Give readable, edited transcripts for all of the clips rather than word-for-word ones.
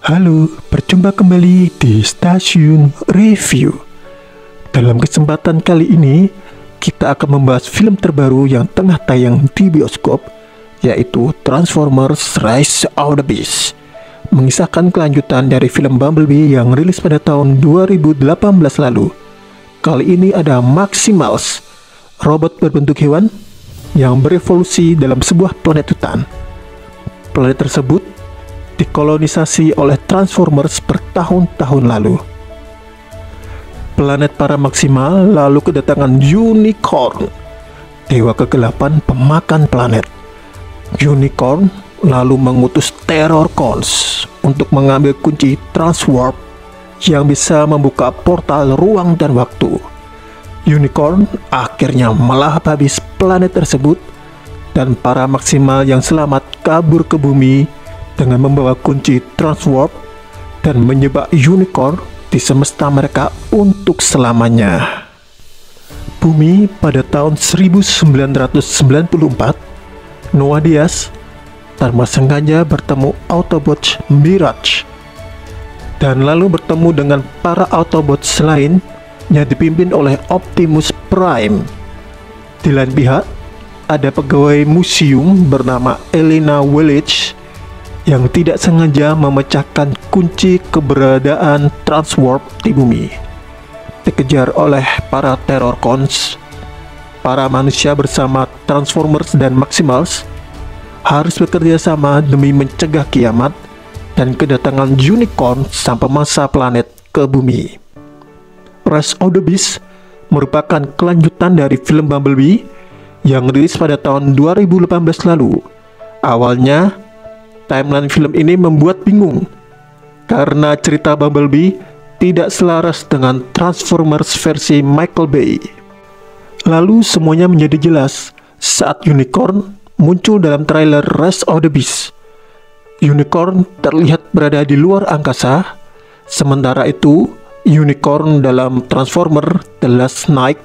Halo, berjumpa kembali di Stasiun Review. Dalam kesempatan kali ini, kita akan membahas film terbaru yang tengah tayang di bioskop, yaitu Transformers Rise of the Beasts. Mengisahkan kelanjutan dari film Bumblebee yang rilis pada tahun 2018 lalu. Kali ini ada Maximals, robot berbentuk hewan yang berevolusi dalam sebuah planet hutan. Planet tersebut dikolonisasi oleh Transformers bertahun-tahun lalu. Planet para Maximal lalu kedatangan Unicorn, dewa kegelapan pemakan planet. Unicorn lalu mengutus Terrorcons untuk mengambil kunci Transwarp yang bisa membuka portal ruang dan waktu. Unicorn akhirnya melahap habis planet tersebut, dan para Maximal yang selamat kabur ke bumi dengan membawa kunci Transwarp dan menyebak Unicorn di semesta mereka untuk selamanya. Bumi pada tahun 1994, Noah Diaz tanpa sengaja bertemu Autobots Mirage dan lalu bertemu dengan para Autobots lain yang dipimpin oleh Optimus Prime. Di lain pihak, ada pegawai museum bernama Elena Wellich yang tidak sengaja memecahkan kunci keberadaan Transwarp di bumi. Dikejar oleh para Terrorcons, para manusia bersama Transformers dan Maximals harus bekerja sama demi mencegah kiamat dan kedatangan Unicorn sang pemasah planet ke bumi. Rise of the Beasts merupakan kelanjutan dari film Bumblebee yang rilis pada tahun 2018 lalu. Awalnya, timeline film ini membuat bingung karena cerita Bumblebee tidak selaras dengan Transformers versi Michael Bay. Lalu semuanya menjadi jelas saat Unicorn muncul dalam trailer Rise of the Beasts. Unicorn terlihat berada di luar angkasa, sementara itu Unicorn dalam Transformer The Last Knight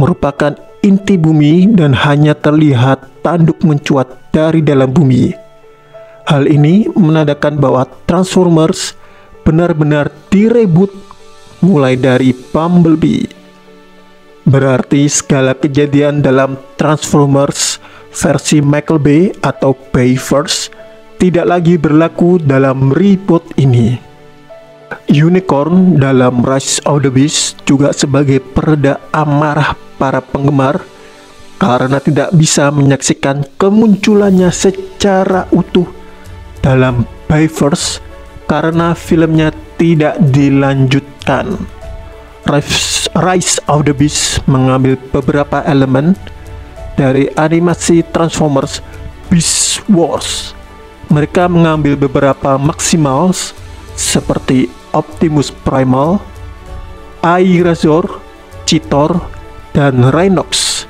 merupakan inti bumi dan hanya terlihat tanduk mencuat dari dalam bumi. Hal ini menandakan bahwa Transformers benar-benar direboot mulai dari Bumblebee. Berarti segala kejadian dalam Transformers versi Michael Bay atau Bayverse tidak lagi berlaku dalam reboot ini. Unicorn dalam Rise of the Beasts juga sebagai pereda amarah para penggemar karena tidak bisa menyaksikan kemunculannya secara utuh dalam Bayverse karena filmnya tidak dilanjutkan. Rise of the Beasts mengambil beberapa elemen dari animasi Transformers Beast Wars. Mereka mengambil beberapa Maximals seperti Optimus Primal, Airazor, Cheetor, dan Rhinox.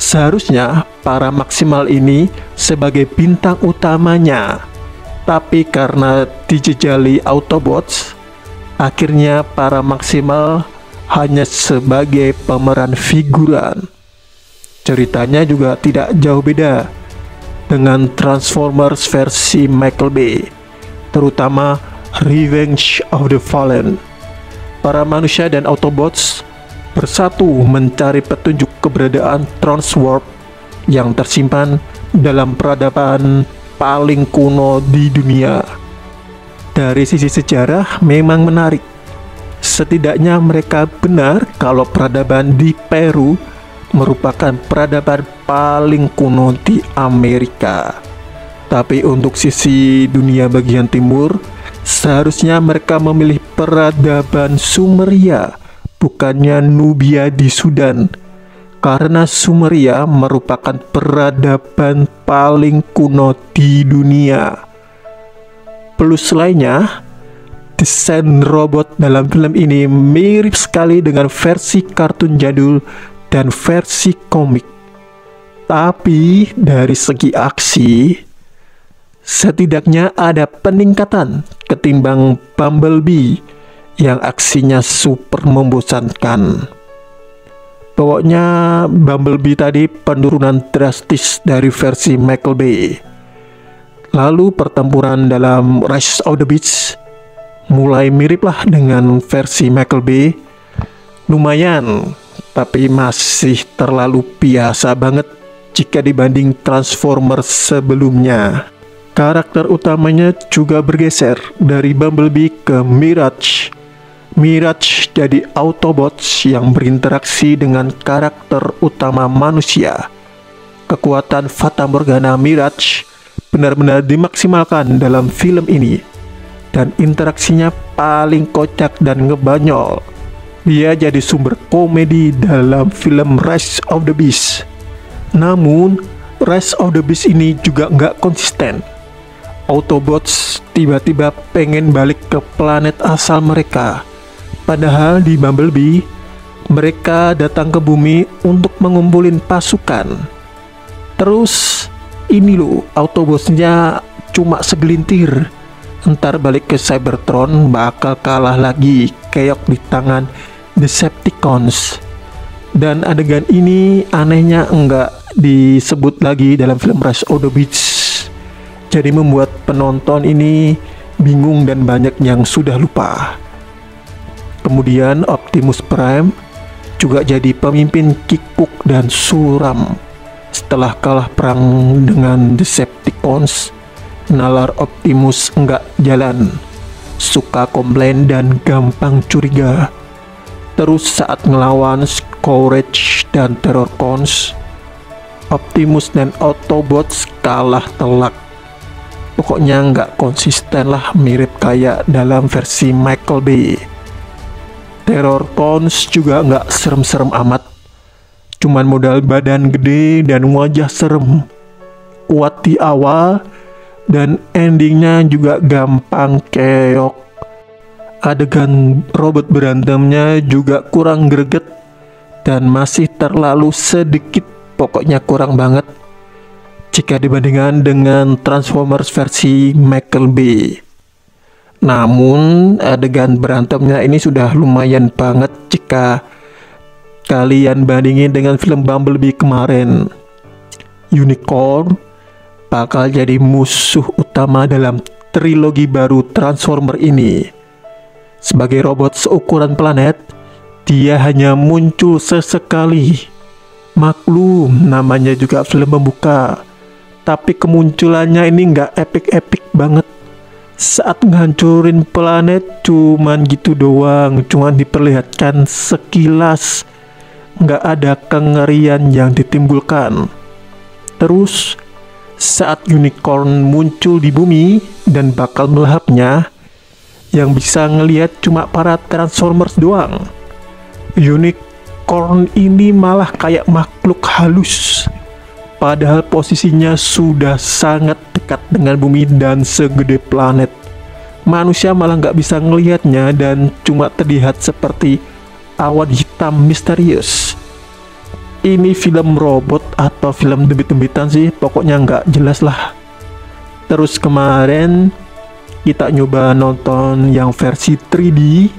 Seharusnya para Maximal ini sebagai bintang utamanya, tapi karena dijejali Autobots, akhirnya para Maximal hanya sebagai pemeran figuran. Ceritanya juga tidak jauh beda dengan Transformers versi Michael Bay, terutama Revenge of the Fallen. Para manusia dan Autobots bersatu mencari petunjuk keberadaan Transwarp yang tersimpan dalam peradaban paling kuno di dunia. Dari sisi sejarah memang menarik. Setidaknya mereka benar kalau peradaban di Peru merupakan peradaban paling kuno di Amerika. Tapi untuk sisi dunia bagian timur, seharusnya mereka memilih peradaban Sumeria, bukannya Nubia di Sudan, karena Sumeria merupakan peradaban paling kuno di dunia. Plus lainnya, desain robot dalam film ini mirip sekali dengan versi kartun jadul dan versi komik. Tapi dari segi aksi, setidaknya ada peningkatan ketimbang Bumblebee yang aksinya super membosankan. Pokoknya Bumblebee tadi penurunan drastis dari versi Michael Bay. Lalu pertempuran dalam Rise of the Beasts mulai mirip lah dengan versi Michael Bay. Lumayan, tapi masih terlalu biasa banget jika dibanding Transformers sebelumnya. Karakter utamanya juga bergeser dari Bumblebee ke Mirage. Mirage jadi Autobots yang berinteraksi dengan karakter utama manusia. Kekuatan Fata Morgana Mirage benar-benar dimaksimalkan dalam film ini, dan interaksinya paling kocak dan ngebanyol. Dia jadi sumber komedi dalam film Rise of the Beast. Namun, Rise of the Beast ini juga nggak konsisten. Autobots tiba-tiba pengen balik ke planet asal mereka. Padahal di Bumblebee, mereka datang ke bumi untuk mengumpulin pasukan. Terus, ini loh, Autobotsnya cuma segelintir. Ntar balik ke Cybertron bakal kalah lagi, keok di tangan Decepticons. Dan adegan ini anehnya enggak disebut lagi dalam film Rise of the Beast. Jadi membuat penonton ini bingung dan banyak yang sudah lupa. Kemudian Optimus Prime juga jadi pemimpin kikuk dan suram. Setelah kalah perang dengan Decepticons, nalar Optimus enggak jalan, suka komplain dan gampang curiga. Terus saat ngelawan Scourge dan Terrorcons, Optimus dan Autobots kalah telak. Pokoknya nggak konsisten lah, mirip kayak dalam versi Michael Bay. Terrorcons juga nggak serem-serem amat, cuman modal badan gede dan wajah serem, kuat di awal, dan endingnya juga gampang keok. Adegan robot berantemnya juga kurang greget dan masih terlalu sedikit, pokoknya kurang banget jika dibandingkan dengan Transformers versi Michael Bay. Namun adegan berantemnya ini sudah lumayan banget jika kalian bandingin dengan film Bumblebee kemarin. Unicorn bakal jadi musuh utama dalam trilogi baru Transformer ini. Sebagai robot seukuran planet, dia hanya muncul sesekali. Maklum, namanya juga film pembuka, tapi kemunculannya ini nggak epic-epic banget. Saat ngancurin planet cuman gitu doang, cuman diperlihatkan sekilas, nggak ada kengerian yang ditimbulkan. Terus saat Unicorn muncul di bumi dan bakal melahapnya, yang bisa ngelihat cuma para Transformers doang. Unicorn ini malah kayak makhluk halus, padahal posisinya sudah sangat dekat dengan bumi dan segede planet. Manusia malah nggak bisa ngelihatnya dan cuma terlihat seperti awan hitam misterius. Ini film robot atau film debit-debitan sih, pokoknya nggak jelas lah. Terus kemarin kita nyoba nonton yang versi 3D,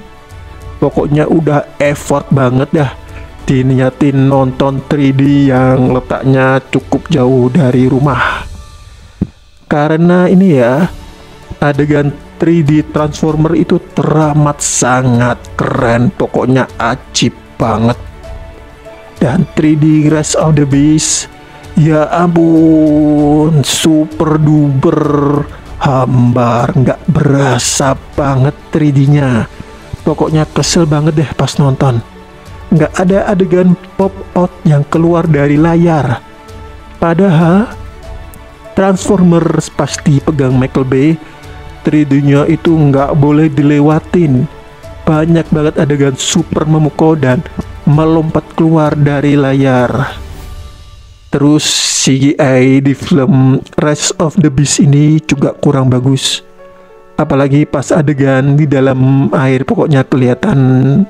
pokoknya udah effort banget dah diniatin nonton 3D yang letaknya cukup jauh dari rumah. Karena ini ya, adegan 3D Transformer itu teramat sangat keren, pokoknya ajib banget. Dan 3D Rise of the Beast, ya ampun, super duper hambar, nggak berasa banget 3D-nya. Pokoknya kesel banget deh pas nonton. Nggak ada adegan pop out yang keluar dari layar. Padahal Transformers pasti pegang Michael Bay, 3D-nya itu nggak boleh dilewatin. Banyak banget adegan super memukau dan melompat keluar dari layar. Terus CGI di film Rise of the Beast ini juga kurang bagus. Apalagi pas adegan di dalam air, pokoknya kelihatan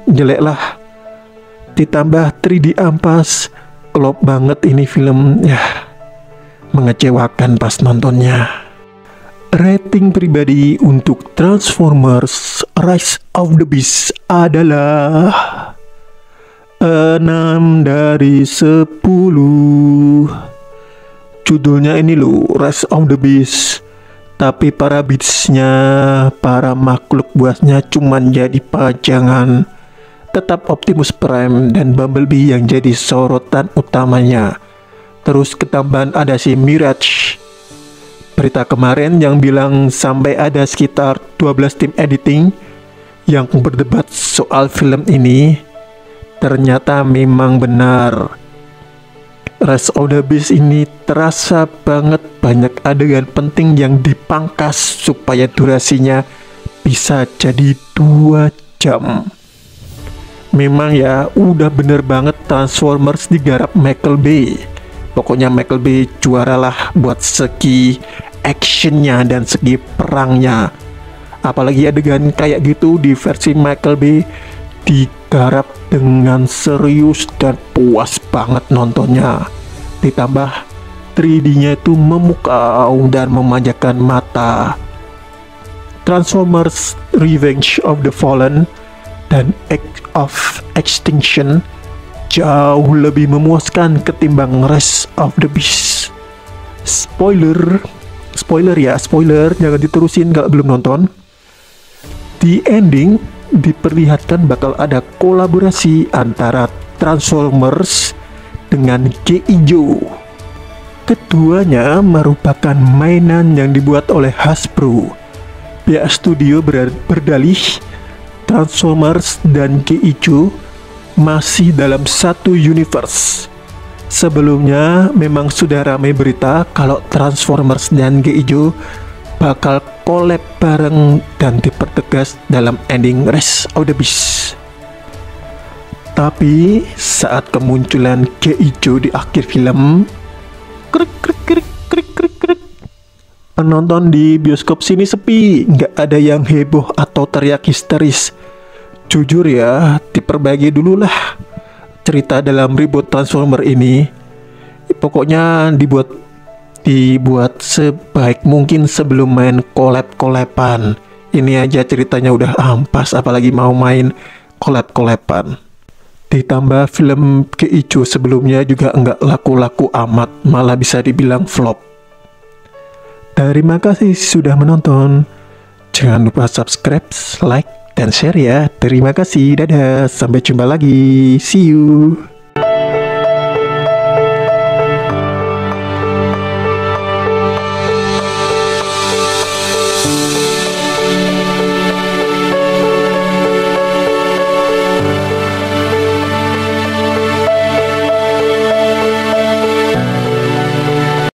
jelek lah. Ditambah 3D ampas, klop banget ini film, ya mengecewakan pas nontonnya. Rating pribadi untuk Transformers Rise of the Beast adalah 6 dari 10. Judulnya ini loh, Rise of the Beast, Tapi para beatsnya, para makhluk buasnya cuman jadi pajangan. Tetap Optimus Prime dan Bumblebee yang jadi sorotan utamanya. Terus ketambahan ada si Mirage. Berita kemarin yang bilang sampai ada sekitar 12 tim editing yang berdebat soal film ini, ternyata memang benar. Rise of the Beast ini terasa banget banyak adegan penting yang dipangkas supaya durasinya bisa jadi 2 jam. Memang ya udah bener banget Transformers digarap Michael Bay. Pokoknya Michael Bay juaralah buat segi actionnya dan segi perangnya. Apalagi adegan kayak gitu di versi Michael Bay digarap dengan serius dan puas banget nontonnya. Ditambah 3D-nya itu memukau dan memanjakan mata. Transformers Revenge of the Fallen dan Age of Extinction jauh lebih memuaskan ketimbang Rise of the Beast. Spoiler, jangan diterusin kalau belum nonton. Di ending diperlihatkan bakal ada kolaborasi antara Transformers dengan G.I. Joe. Keduanya merupakan mainan yang dibuat oleh Hasbro. Pihak studio berdalih Transformers dan G.I. Joe masih dalam satu universe. Sebelumnya memang sudah ramai berita kalau Transformers dan G.I. Joe bakal collab bareng dan dipertegas dalam ending Rise of the Beast. Tapi saat kemunculan G.I. Joe di akhir film, penonton di bioskop sini sepi, nggak ada yang heboh atau teriak histeris. Jujur ya, diperbaiki dulu lah cerita dalam reboot Transformer ini. Pokoknya dibuat sebaik mungkin sebelum main collab-collaban. Ini aja ceritanya udah ampas, apalagi mau main collab-collaban. Ditambah film G.I. Joe sebelumnya juga nggak laku-laku amat, malah bisa dibilang flop. Terima kasih sudah menonton. Jangan lupa subscribe, like, dan share ya. Terima kasih, dadah, sampai jumpa lagi, see you.